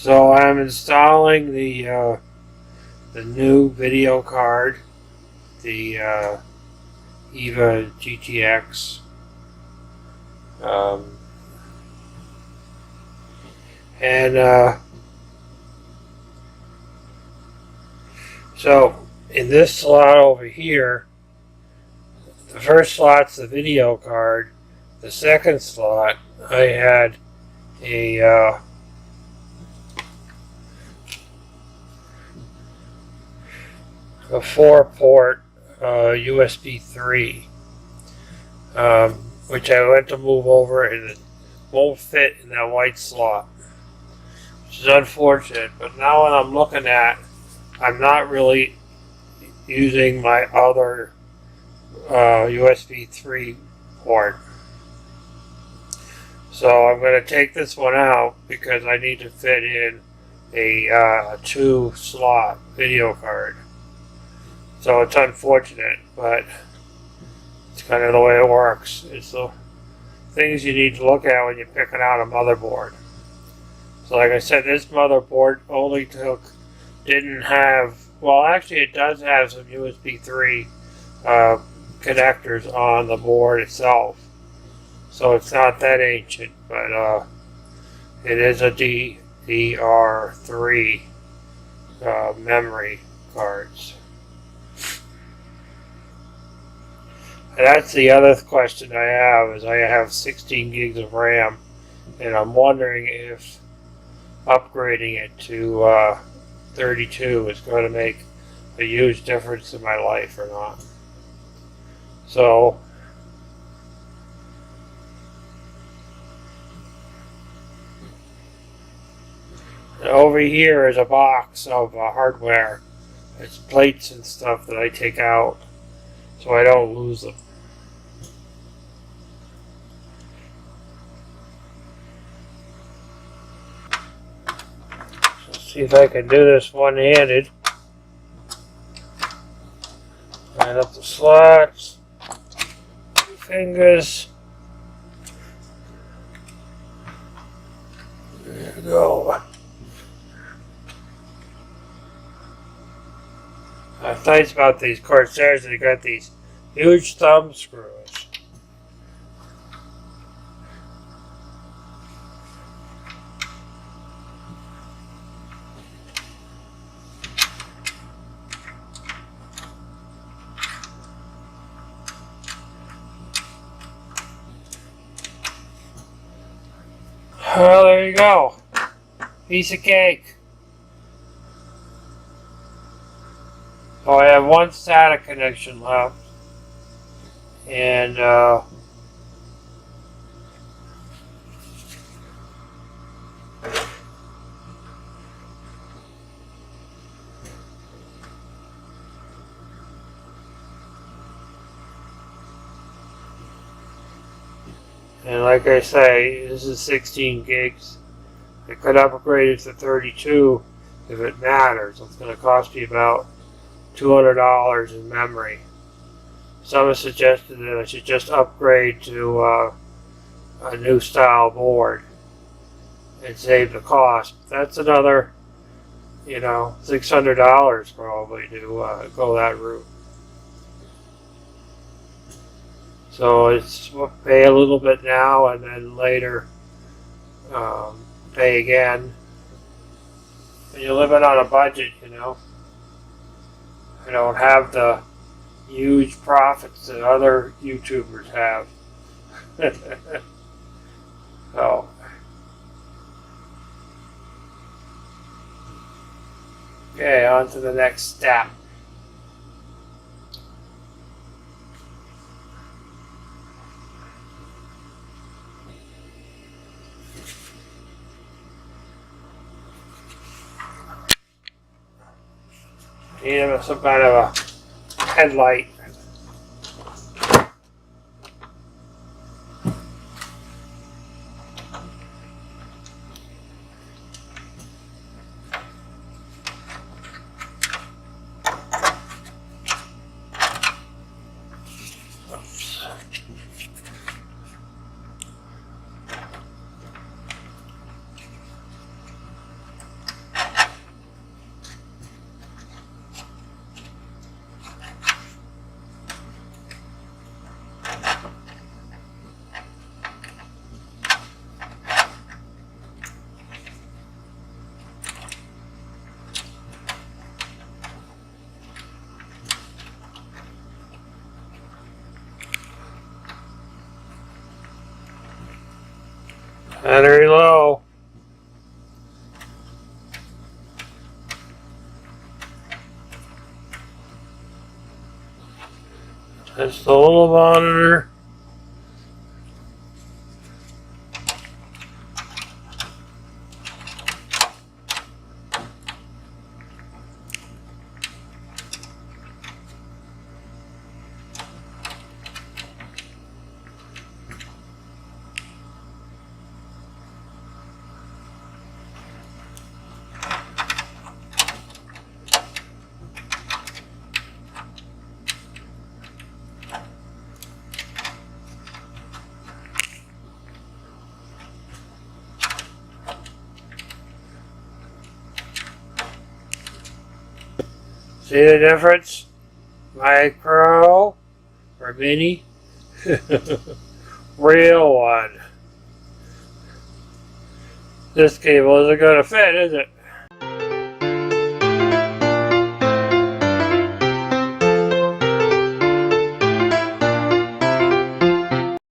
So I'm installing the new video card, the EVGA GTX. So in this slot over here, the first slot's the video card. The second slot, I had a 4-port USB 3, which I went to move over and it won't fit in that white slot, which is unfortunate. But now when I'm looking at, I'm not really using my other USB 3 port. So I'm going to take this one out because I need to fit in a 2-slot video card. So it's unfortunate, but it's kind of the way it works. It's the things you need to look at when you're picking out a motherboard. So like I said, this motherboard only didn't have, well actually it does have some USB 3 connectors on the board itself. So it's not that ancient, but it is a DDR3 memory cards. And that's the other question I have, is I have 16 gigs of RAM, and I'm wondering if upgrading it to 32 is going to make a huge difference in my life or not. So over here is a box of hardware. It's plates and stuff that I take out so I don't lose them. Let's see if I can do this one-handed. Line up the slots, fingers. There you go. What's nice about these Corsairs, they got these huge thumb screws. Well, there you go. Piece of cake. So I have one SATA connection left, and like I say, this is 16 gigs. I could upgrade it to 32 if it matters. It's going to cost me about $200 in memory. Some have suggested that I should just upgrade to a new style board and save the cost. That's another, $600 probably to go that route. So it's pay a little bit now and then later pay again. When you're living on a budget, I don't have the huge profits that other YouTubers have. So, okay, on to the next step. Need some kind of a headlight. Battery low. That's the little monitor. See the difference? Micro or mini? Real one. This cable isn't going to fit, is it?